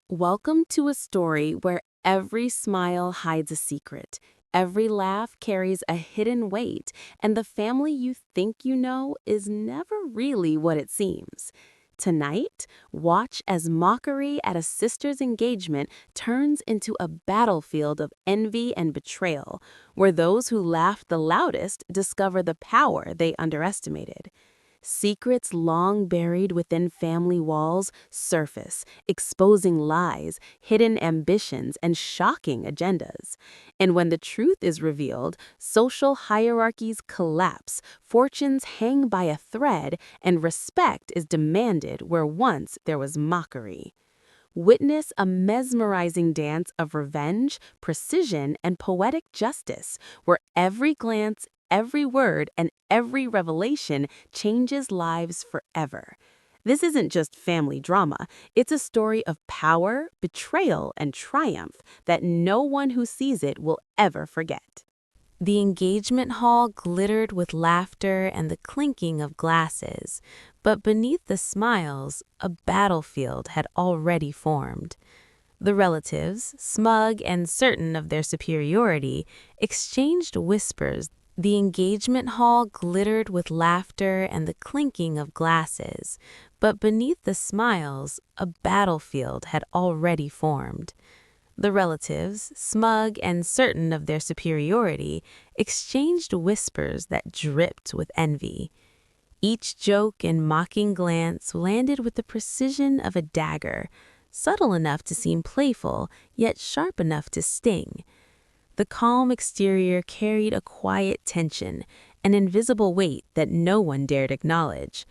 Welcome to a story where every smile hides a secret, every laugh carries a hidden weight, and the family you think you know is never really what it seems. Tonight, watch as mockery at a sister's engagement turns into a battlefield of envy and betrayal, where those who laughed the loudest discover the power they underestimated. Secrets long buried within family walls surface, exposing lies, hidden ambitions, and shocking agendas. And when the truth is revealed, social hierarchies collapse, fortunes hang by a thread, and respect is demanded where once there was mockery. Witness a mesmerizing dance of revenge, precision, and poetic justice, where every glance, every word, and every revelation changes lives forever. This isn't just family drama, it's a story of power, betrayal, and triumph that no one who sees it will ever forget. The engagement hall glittered with laughter and the clinking of glasses, but beneath the smiles, a battlefield had already formed. The relatives, smug and certain of their superiority, exchanged whispers. The engagement hall glittered with laughter and the clinking of glasses, but beneath the smiles, a battlefield had already formed. The relatives, smug and certain of their superiority, exchanged whispers that dripped with envy. Each joke and mocking glance landed with the precision of a dagger, subtle enough to seem playful, yet sharp enough to sting. The calm exterior carried a quiet tension, an invisible weight that no one dared acknowledge.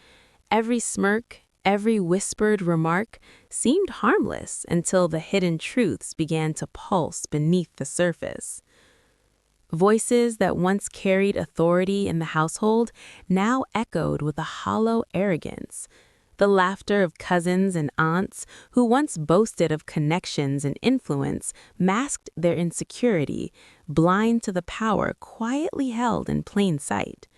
Every smirk, every whispered remark seemed harmless until the hidden truths began to pulse beneath the surface. Voices that once carried authority in the household now echoed with a hollow arrogance. The laughter of cousins and aunts who once boasted of connections and influence masked their insecurity, blind to the power quietly held in plain sight.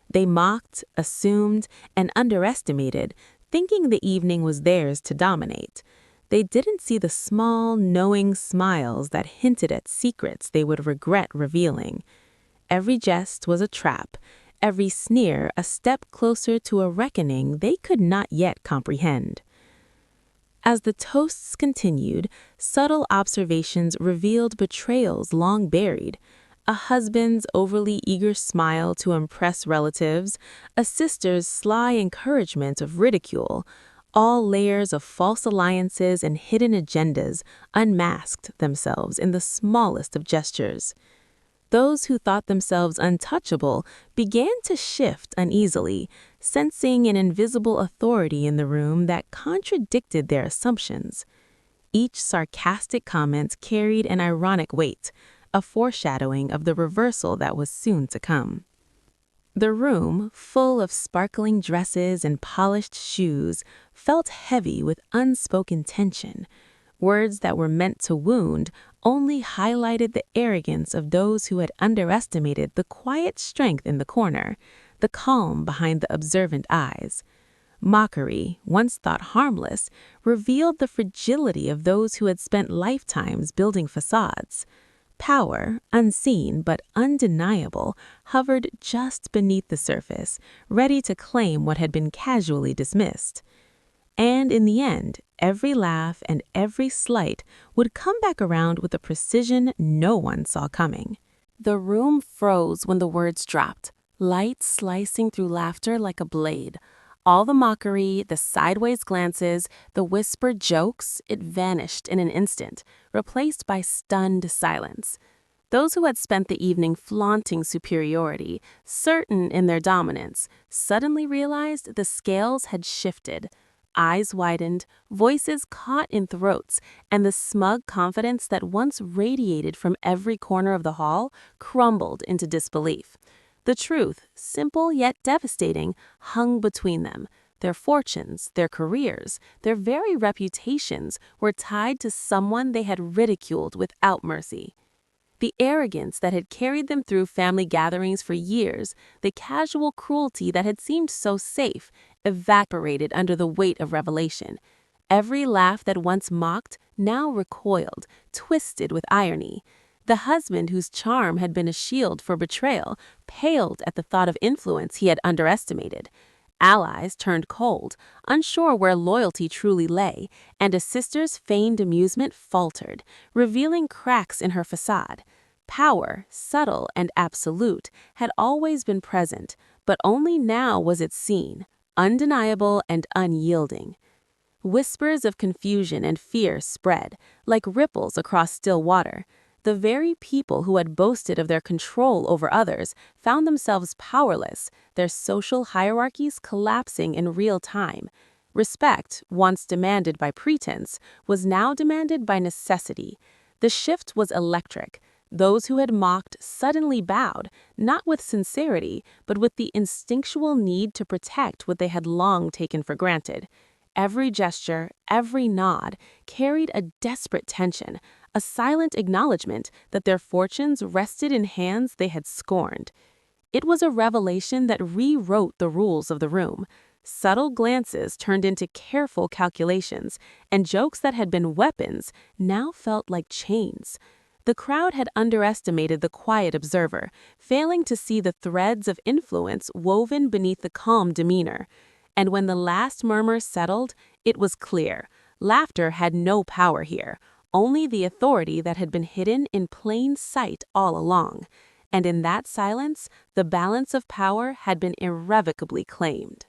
They mocked, assumed, and underestimated, thinking the evening was theirs to dominate. They didn't see the small, knowing smiles that hinted at secrets they would regret revealing. Every jest was a trap, every sneer a step closer to a reckoning they could not yet comprehend. As the toasts continued, subtle observations revealed betrayals long buried. A husband's overly eager smile to impress relatives, a sister's sly encouragement of ridicule, all layers of false alliances and hidden agendas unmasked themselves in the smallest of gestures. Those who thought themselves untouchable began to shift uneasily, sensing an invisible authority in the room that contradicted their assumptions. Each sarcastic comment carried an ironic weight, a foreshadowing of the reversal that was soon to come. The room, full of sparkling dresses and polished shoes, felt heavy with unspoken tension. Words that were meant to wound only highlighted the arrogance of those who had underestimated the quiet strength in the corner, the calm behind the observant eyes. Mockery, once thought harmless, revealed the fragility of those who had spent lifetimes building facades. Power, unseen but undeniable, hovered just beneath the surface, ready to claim what had been casually dismissed. And in the end, every laugh and every slight would come back around with a precision no one saw coming. The room froze when the words dropped, light slicing through laughter like a blade. All the mockery, the sideways glances, the whispered jokes, it vanished in an instant, replaced by stunned silence. Those who had spent the evening flaunting superiority, certain in their dominance, suddenly realized the scales had shifted. Eyes widened, voices caught in throats, and the smug confidence that once radiated from every corner of the hall crumbled into disbelief. The truth, simple yet devastating, hung between them. Their fortunes, their careers, their very reputations were tied to someone they had ridiculed without mercy. The arrogance that had carried them through family gatherings for years, the casual cruelty that had seemed so safe, evaporated under the weight of revelation. Every laugh that once mocked now recoiled, twisted with irony. The husband whose charm had been a shield for betrayal paled at the thought of influence he had underestimated. Allies turned cold, unsure where loyalty truly lay, and a sister's feigned amusement faltered, revealing cracks in her facade. Power, subtle and absolute, had always been present, but only now was it seen, undeniable and unyielding. Whispers of confusion and fear spread, like ripples across still water. The very people who had boasted of their control over others found themselves powerless, their social hierarchies collapsing in real time. Respect, once demanded by pretense, was now demanded by necessity. The shift was electric. Those who had mocked suddenly bowed, not with sincerity, but with the instinctual need to protect what they had long taken for granted. Every gesture, every nod, carried a desperate tension, a silent acknowledgement that their fortunes rested in hands they had scorned. It was a revelation that rewrote the rules of the room. Subtle glances turned into careful calculations, and jokes that had been weapons now felt like chains. The crowd had underestimated the quiet observer, failing to see the threads of influence woven beneath the calm demeanor. And when the last murmur settled, it was clear. Laughter had no power here, only the authority that had been hidden in plain sight all along. And in that silence, the balance of power had been irrevocably claimed.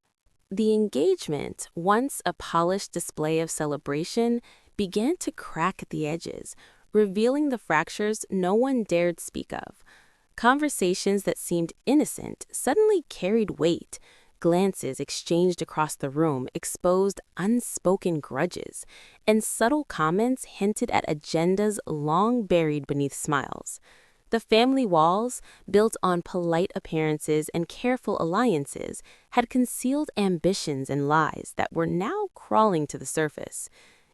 The engagement, once a polished display of celebration, began to crack at the edges, revealing the fractures no one dared speak of. Conversations that seemed innocent suddenly carried weight. Glances exchanged across the room exposed unspoken grudges, and subtle comments hinted at agendas long buried beneath smiles. The family walls, built on polite appearances and careful alliances, had concealed ambitions and lies that were now crawling to the surface.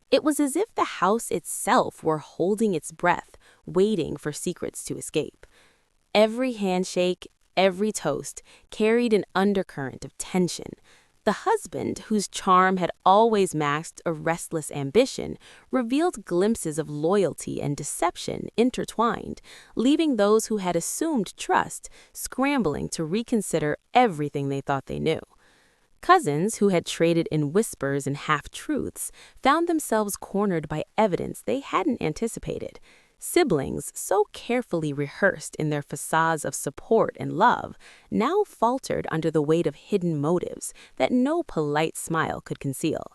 It was as if the house itself were holding its breath, waiting for secrets to escape. Every handshake, every toast carried an undercurrent of tension. The husband, whose charm had always masked a restless ambition, revealed glimpses of loyalty and deception intertwined, leaving those who had assumed trust scrambling to reconsider everything they thought they knew. Cousins who had traded in whispers and half-truths found themselves cornered by evidence they hadn't anticipated. Siblings, so carefully rehearsed in their facades of support and love, now faltered under the weight of hidden motives that no polite smile could conceal.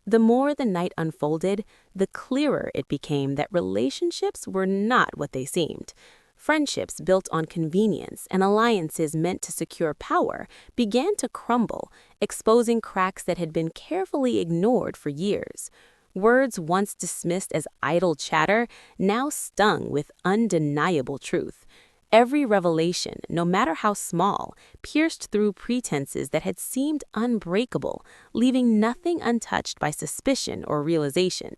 The more the night unfolded, the clearer it became that relationships were not what they seemed. Friendships built on convenience and alliances meant to secure power began to crumble, exposing cracks that had been carefully ignored for years. Words once dismissed as idle chatter now stung with undeniable truth. Every revelation, no matter how small, pierced through pretenses that had seemed unbreakable, leaving nothing untouched by suspicion or realization.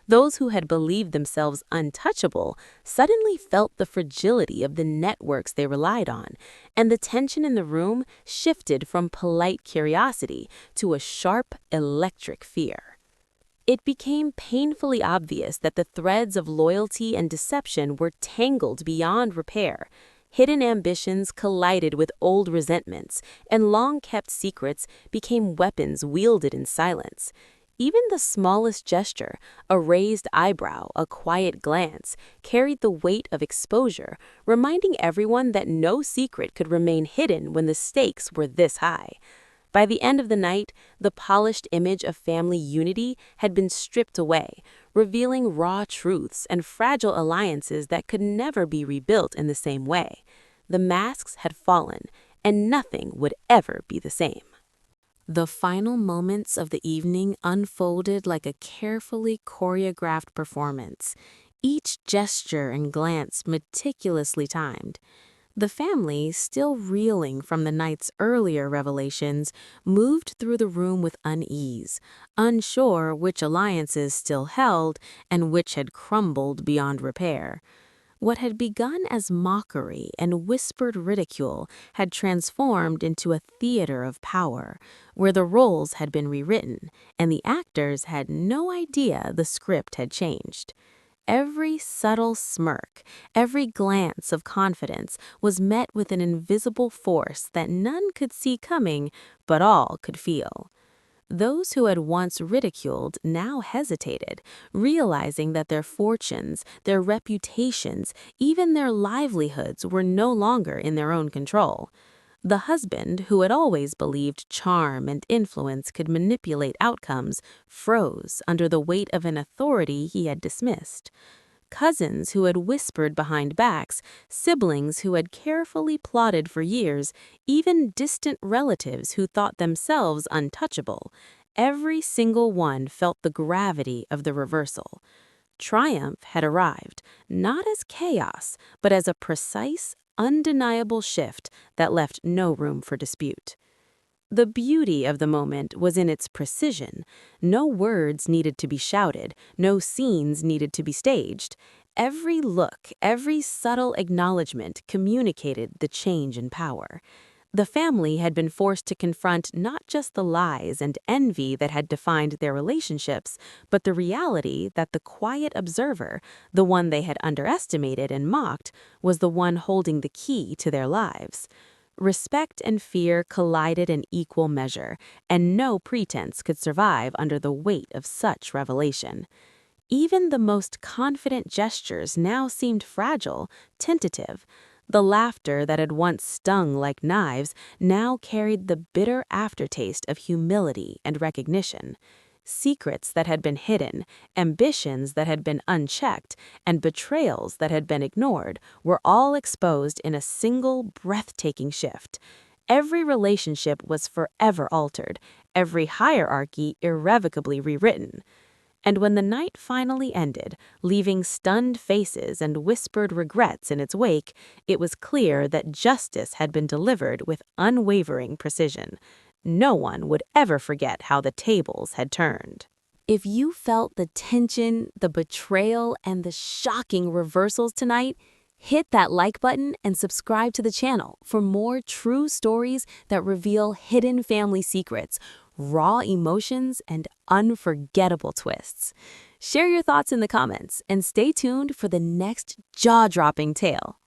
Those who had believed themselves untouchable suddenly felt the fragility of the networks they relied on, and the tension in the room shifted from polite curiosity to a sharp, electric fear. It became painfully obvious that the threads of loyalty and deception were tangled beyond repair. Hidden ambitions collided with old resentments, and long-kept secrets became weapons wielded in silence. Even the smallest gesture, a raised eyebrow, a quiet glance, carried the weight of exposure, reminding everyone that no secret could remain hidden when the stakes were this high. By the end of the night, the polished image of family unity had been stripped away, revealing raw truths and fragile alliances that could never be rebuilt in the same way. The masks had fallen, and nothing would ever be the same. The final moments of the evening unfolded like a carefully choreographed performance, each gesture and glance meticulously timed. The family, still reeling from the night's earlier revelations, moved through the room with unease, unsure which alliances still held and which had crumbled beyond repair. What had begun as mockery and whispered ridicule had transformed into a theater of power, where the roles had been rewritten, and the actors had no idea the script had changed. Every subtle smirk, every glance of confidence was met with an invisible force that none could see coming, but all could feel. Those who had once ridiculed now hesitated, realizing that their fortunes, their reputations, even their livelihoods were no longer in their own control. The husband, who had always believed charm and influence could manipulate outcomes, froze under the weight of an authority he had dismissed. Cousins who had whispered behind backs, siblings who had carefully plotted for years, even distant relatives who thought themselves untouchable. Every single one felt the gravity of the reversal. Triumph had arrived, not as chaos, but as a precise, undeniable shift that left no room for dispute. The beauty of the moment was in its precision. No words needed to be shouted, no scenes needed to be staged. Every look, every subtle acknowledgement communicated the change in power. The family had been forced to confront not just the lies and envy that had defined their relationships, but the reality that the quiet observer, the one they had underestimated and mocked, was the one holding the key to their lives. Respect and fear collided in equal measure, and no pretense could survive under the weight of such revelation. Even the most confident gestures now seemed fragile, tentative. The laughter that had once stung like knives now carried the bitter aftertaste of humility and recognition. Secrets that had been hidden, ambitions that had been unchecked, and betrayals that had been ignored were all exposed in a single breathtaking shift. Every relationship was forever altered, every hierarchy irrevocably rewritten. And when the night finally ended, leaving stunned faces and whispered regrets in its wake, it was clear that justice had been delivered with unwavering precision. No one would ever forget how the tables had turned. If you felt the tension, the betrayal, and the shocking reversals tonight, hit that like button and subscribe to the channel for more true stories that reveal hidden family secrets, raw emotions, and unforgettable twists. Share your thoughts in the comments and stay tuned for the next jaw-dropping tale.